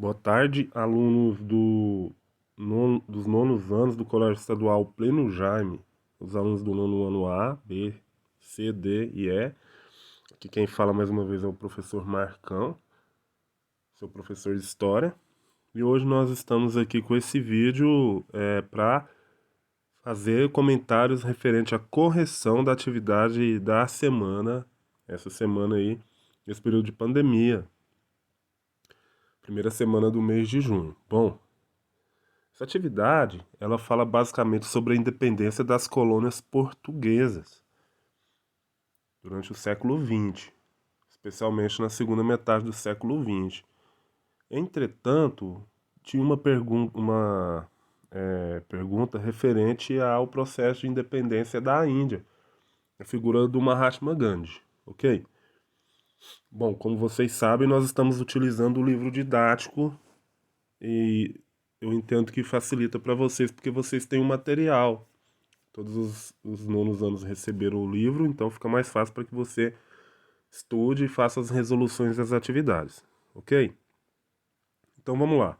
Boa tarde, alunos dos nonos anos do Colégio Estadual Pleno Jaime, os alunos do nono ano A, B, C, D e E. Aqui quem fala mais uma vez é o professor Marcão, seu professor de História. E hoje nós estamos aqui com esse vídeo para fazer comentários referente à correção da atividade da semana, essa semana aí, nesse período de pandemia, primeira semana do mês de junho. Bom, essa atividade, ela fala basicamente sobre a independência das colônias portuguesas durante o século XX, especialmente na segunda metade do século XX. Entretanto, tinha uma pergunta referente ao processo de independência da Índia, a figura do Mahatma Gandhi, ok? Bom, como vocês sabem, nós estamos utilizando o livro didático e eu entendo que facilita para vocês porque vocês têm um material. Todos os nonos anos receberam o livro, então fica mais fácil para que você estude e faça as resoluções das atividades, ok? Então vamos lá.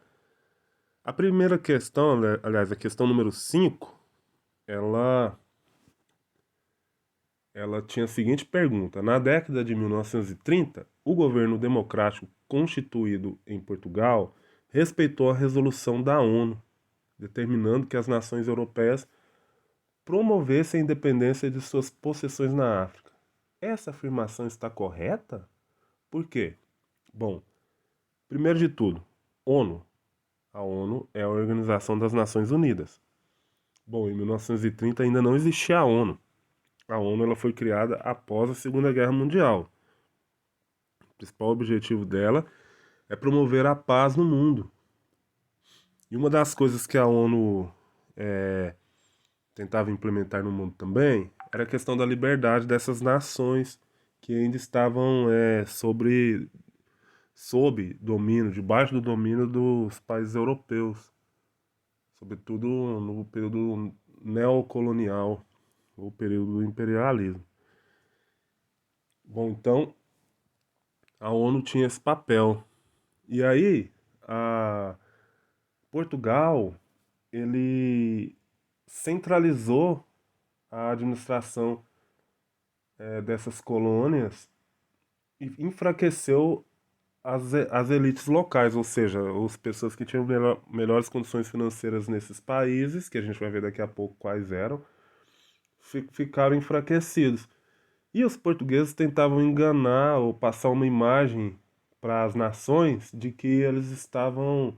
A primeira questão, aliás, a questão número 5, ela, ela tinha a seguinte pergunta. Na década de 1930, o governo democrático constituído em Portugal respeitou a resolução da ONU, determinando que as nações europeias promovessem a independência de suas possessões na África. Essa afirmação está correta? Por quê? Bom, primeiro de tudo, ONU. A ONU é a Organização das Nações Unidas. Bom, em 1930 ainda não existia a ONU. A ONU ela foi criada após a Segunda Guerra Mundial. O principal objetivo dela é promover a paz no mundo. E uma das coisas que a ONU tentava implementar no mundo também era a questão da liberdade dessas nações que ainda estavam sob domínio, debaixo do domínio dos países europeus, sobretudo no período neocolonial, o período do imperialismo. Bom, então a ONU tinha esse papel. E aí, a Portugal, ele centralizou a administração dessas colônias e enfraqueceu as elites locais, ou seja, as pessoas que tinham melhores condições financeiras nesses países, que a gente vai ver daqui a pouco quais eram, ficaram enfraquecidos. E os portugueses tentavam enganar ou passar uma imagem para as nações de que eles estavam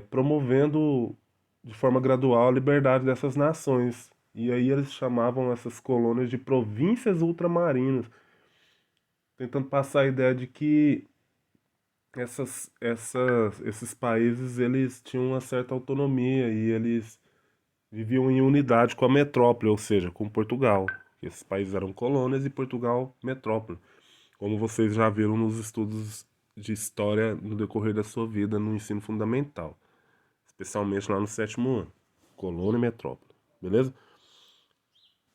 promovendo de forma gradual a liberdade dessas nações. E aí eles chamavam essas colônias de províncias ultramarinas, tentando passar a ideia de que esses países eles tinham uma certa autonomia e eles viviam em unidade com a metrópole, ou seja, com Portugal. Esses países eram colônias e Portugal metrópole, como vocês já viram nos estudos de história no decorrer da sua vida no ensino fundamental, especialmente lá no sétimo ano, colônia e metrópole, beleza?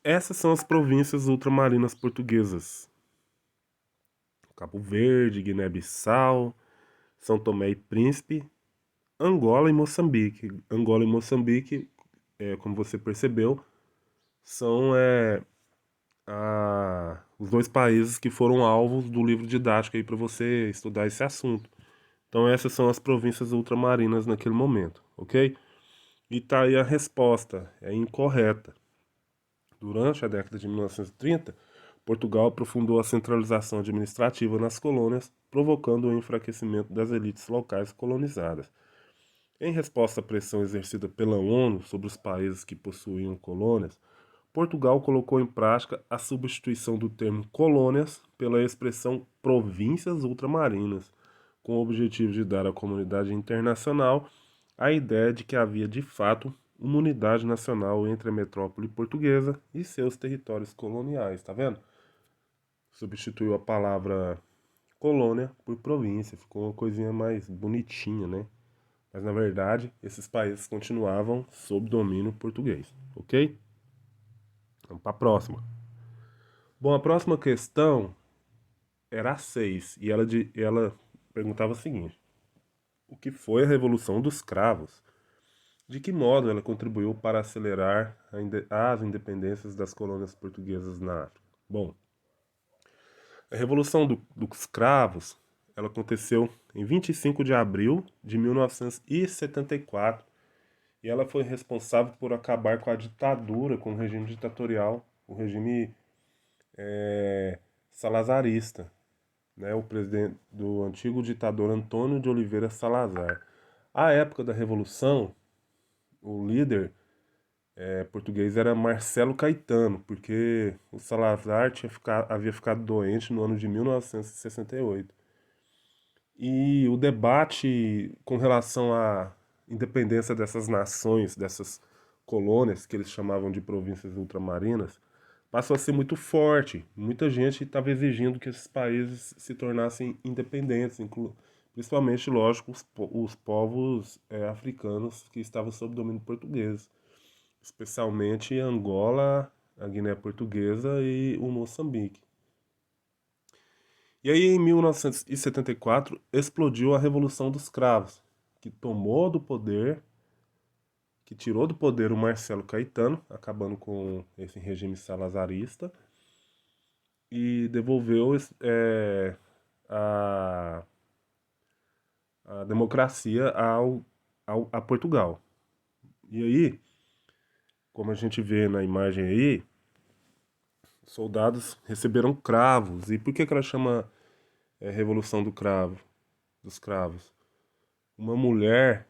Essas são as províncias ultramarinas portuguesas: Cabo Verde, Guiné-Bissau, São Tomé e Príncipe, Angola e Moçambique. Angola e Moçambique, como você percebeu, são os dois países que foram alvos do livro didático aí para você estudar esse assunto. Então essas são as províncias ultramarinas naquele momento, ok? E tá aí a resposta, é incorreta. Durante a década de 1930, Portugal aprofundou a centralização administrativa nas colônias, provocando o enfraquecimento das elites locais colonizadas. Em resposta à pressão exercida pela ONU sobre os países que possuíam colônias, Portugal colocou em prática a substituição do termo colônias pela expressão províncias ultramarinas, com o objetivo de dar à comunidade internacional a ideia de que havia de fato uma unidade nacional entre a metrópole portuguesa e seus territórios coloniais, tá vendo? Substituiu a palavra colônia por província, ficou uma coisinha mais bonitinha, né? Mas na verdade, esses países continuavam sob domínio português, ok? Vamos para a próxima. Bom, a próxima questão era a 6 e ela perguntava o seguinte: o que foi a Revolução dos Cravos. De que modo ela contribuiu para acelerar as independências das colônias portuguesas na África? Bom, a Revolução dos Cravos, ela aconteceu em 25 de abril de 1974 e ela foi responsável por acabar com a ditadura, com o regime ditatorial, o regime salazarista, né, o presidente do antigo ditador Antônio de Oliveira Salazar. À época da Revolução, o líder português era Marcelo Caetano, porque o Salazar havia ficado doente no ano de 1968. E o debate com relação à independência dessas nações, dessas colônias, que eles chamavam de províncias ultramarinas, passou a ser muito forte. Muita gente estava exigindo que esses países se tornassem independentes, principalmente, lógico, os povos africanos que estavam sob domínio português, especialmente Angola, a Guiné Portuguesa e o Moçambique. E aí, em 1974, explodiu a Revolução dos Cravos, que tomou do poder, que tirou do poder o Marcelo Caetano, acabando com esse regime salazarista, e devolveu a, a democracia a Portugal. E aí, como a gente vê na imagem aí, soldados receberam cravos. E por que ela chama Revolução dos Cravos? Uma mulher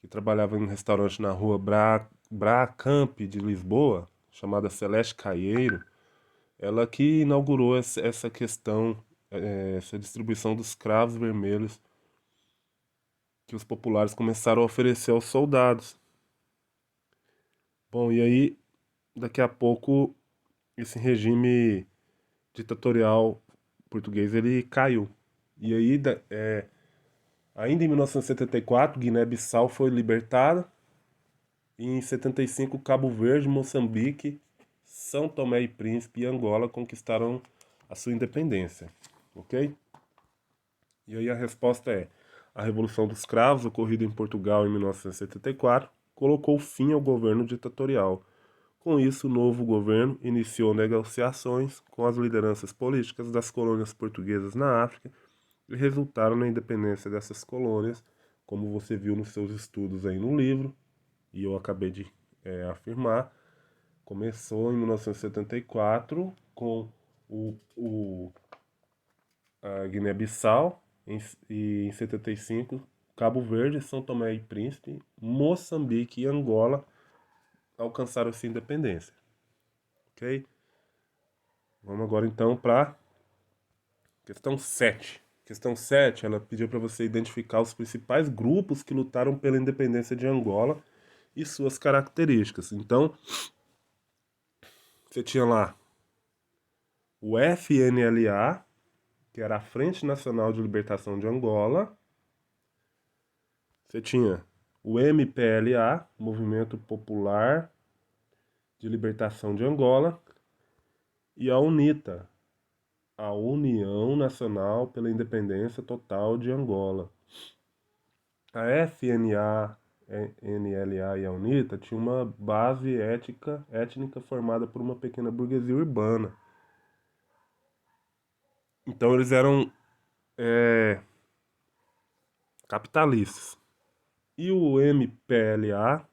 que trabalhava em um restaurante na rua Bracamp de Lisboa, chamada Celeste Caieiro, ela que inaugurou essa questão, essa distribuição dos cravos vermelhos que os populares começaram a oferecer aos soldados. Bom, e aí, daqui a pouco, esse regime ditatorial português ele caiu. E aí, ainda em 1974, Guiné-Bissau foi libertada. E em 75, Cabo Verde, Moçambique, São Tomé e Príncipe e Angola conquistaram a sua independência. Ok? E aí a resposta é: a Revolução dos Cravos, ocorrida em Portugal em 1974, colocou fim ao governo ditatorial. Com isso, o novo governo iniciou negociações com as lideranças políticas das colônias portuguesas na África e resultaram na independência dessas colônias, como você viu nos seus estudos aí no livro, e eu acabei de afirmar. Começou em 1974 com a Guiné-Bissau e em 75 Cabo Verde, São Tomé e Príncipe, Moçambique e Angola alcançaram sua independência. Ok? Vamos agora então para questão 7. Questão 7, ela pediu para você identificar os principais grupos que lutaram pela independência de Angola e suas características. Então, você tinha lá o FNLA, que era a Frente Nacional de Libertação de Angola. Você tinha o MPLA, Movimento Popular de Libertação de Angola, e a UNITA, a União Nacional pela Independência Total de Angola. A FNA, NLA e a UNITA tinham uma base étnica formada por uma pequena burguesia urbana. Então eles eram capitalistas. E o MPLA,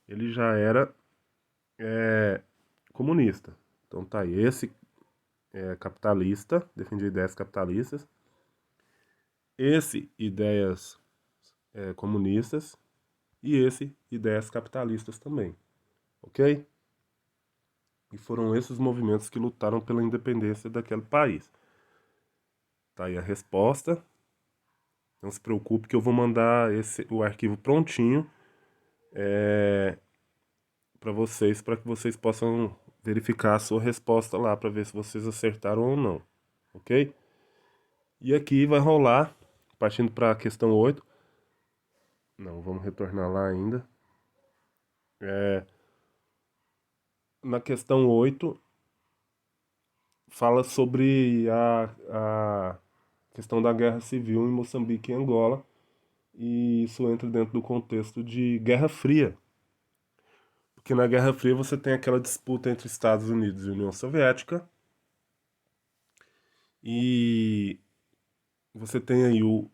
ele já era comunista. Então tá aí, esse é capitalista, defendia ideias capitalistas. Esse, ideias comunistas. E esse, ideias capitalistas também. Ok? E foram esses movimentos que lutaram pela independência daquele país. Tá aí a resposta. Não se preocupe que eu vou mandar o arquivo prontinho para que vocês possam verificar a sua resposta lá, para ver se vocês acertaram ou não. Ok? E aqui vai rolar, partindo para a questão 8. Não, vamos retornar lá ainda. Na questão 8, fala sobre questão da guerra civil em Moçambique e Angola, e isso entra dentro do contexto de Guerra Fria, porque na Guerra Fria você tem aquela disputa entre Estados Unidos e União Soviética, e você tem aí o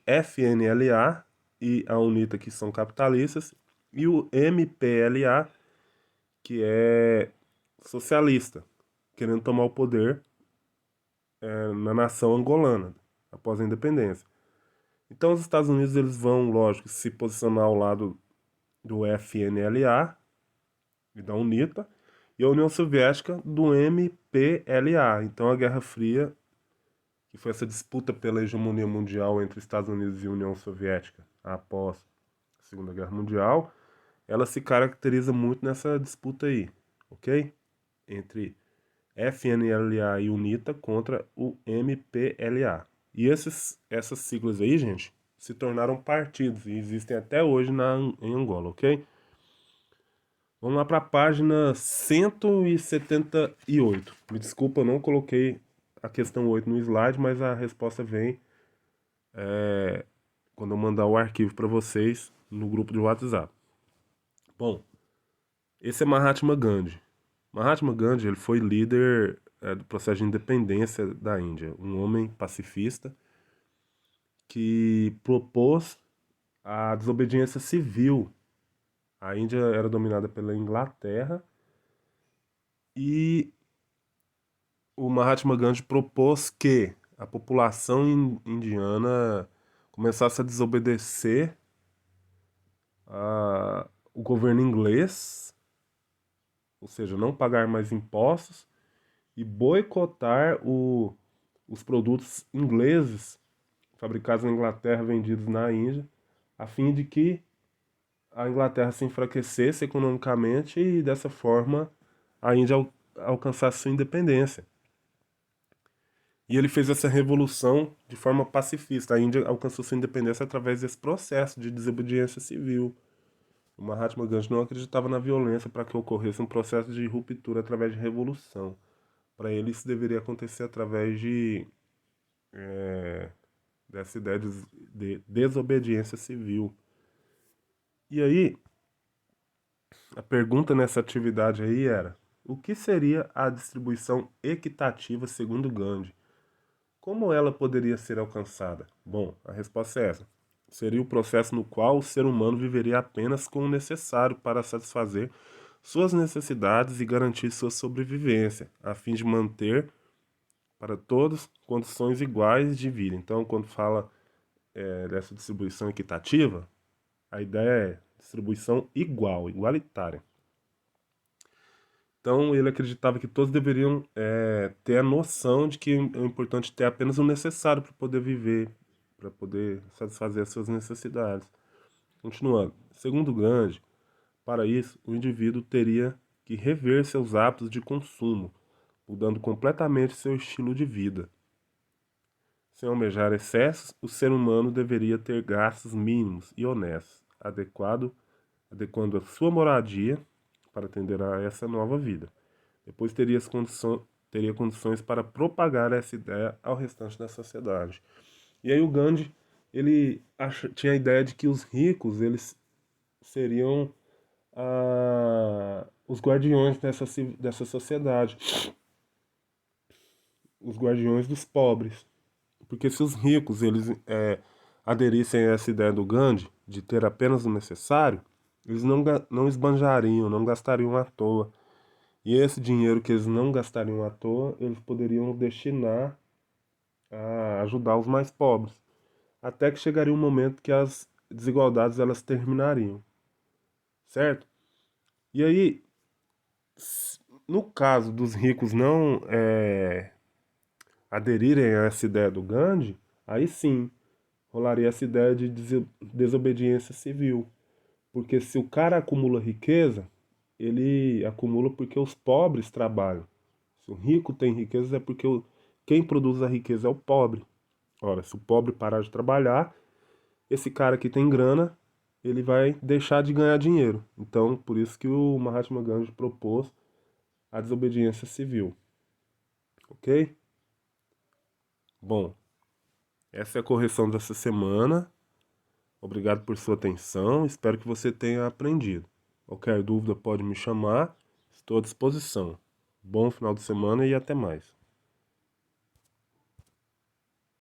FNLA e a UNITA, que são capitalistas, e o MPLA, que é socialista, querendo tomar o poder na nação angolana, após a independência. Então os Estados Unidos eles vão, lógico, se posicionar ao lado do FNLA e da UNITA, e a União Soviética do MPLA. Então a Guerra Fria, que foi essa disputa pela hegemonia mundial entre Estados Unidos e União Soviética após a Segunda Guerra Mundial, ela se caracteriza muito nessa disputa aí, ok? Entre FNLA e UNITA contra o MPLA. E essas siglas aí, gente, se tornaram partidos e existem até hoje em Angola, ok? Vamos lá para a página 178. Me desculpa, eu não coloquei a questão 8 no slide, mas a resposta vem quando eu mandar o arquivo para vocês no grupo de WhatsApp. Bom, esse é Mahatma Gandhi. Mahatma Gandhi ele foi líder do processo de independência da Índia, um homem pacifista que propôs a desobediência civil. A Índia era dominada pela Inglaterra e o Mahatma Gandhi propôs que a população indiana começasse a desobedecer o governo inglês, ou seja, não pagar mais impostos e boicotar os produtos ingleses fabricados na Inglaterra vendidos na Índia, a fim de que a Inglaterra se enfraquecesse economicamente e dessa forma a Índia alcançasse sua independência. E ele fez essa revolução de forma pacifista. A Índia alcançou sua independência através desse processo de desobediência civil. O Mahatma Gandhi não acreditava na violência para que ocorresse um processo de ruptura através de revolução. Para ele, isso deveria acontecer através dessa ideia de desobediência civil. E aí, a pergunta nessa atividade aí era: o que seria a distribuição equitativa segundo Gandhi? Como ela poderia ser alcançada? Bom, a resposta é essa. Seria o processo no qual o ser humano viveria apenas com o necessário para satisfazer suas necessidades e garantir sua sobrevivência, a fim de manter para todos condições iguais de vida. Então, quando fala dessa distribuição equitativa, a ideia é distribuição igual, igualitária. Então ele acreditava que todos deveriam ter a noção de que é importante ter apenas o necessário para poder viver, para poder satisfazer as suas necessidades. Continuando, segundo Gandhi, para isso o indivíduo teria que rever seus hábitos de consumo, mudando completamente seu estilo de vida. Sem almejar excessos, o ser humano deveria ter gastos mínimos e honestos, adequando a sua moradia para atender a essa nova vida. Depois teria condições para propagar essa ideia ao restante da sociedade. E aí o Gandhi, ele tinha a ideia de que os ricos, eles seriam os guardiões dessa sociedade, os guardiões dos pobres. Porque se os ricos eles aderissem a essa ideia do Gandhi, de ter apenas o necessário, eles não esbanjariam, não gastariam à toa. E esse dinheiro que eles não gastariam à toa, eles poderiam destinar a ajudar os mais pobres. Até que chegaria um momento que as desigualdades elas terminariam. Certo? E aí, no caso dos ricos não aderirem a essa ideia do Gandhi, aí sim rolaria essa ideia de desobediência civil. Porque se o cara acumula riqueza, ele acumula porque os pobres trabalham. Se o rico tem riqueza é porque quem produz a riqueza é o pobre. Ora, se o pobre parar de trabalhar, esse cara que tem grana, ele vai deixar de ganhar dinheiro. Então, por isso que o Mahatma Gandhi propôs a desobediência civil. Ok? Bom, Essa é a correção dessa semana. Obrigado por sua atenção, espero que você tenha aprendido. Qualquer dúvida pode me chamar, estou à disposição. Bom final de semana e até mais.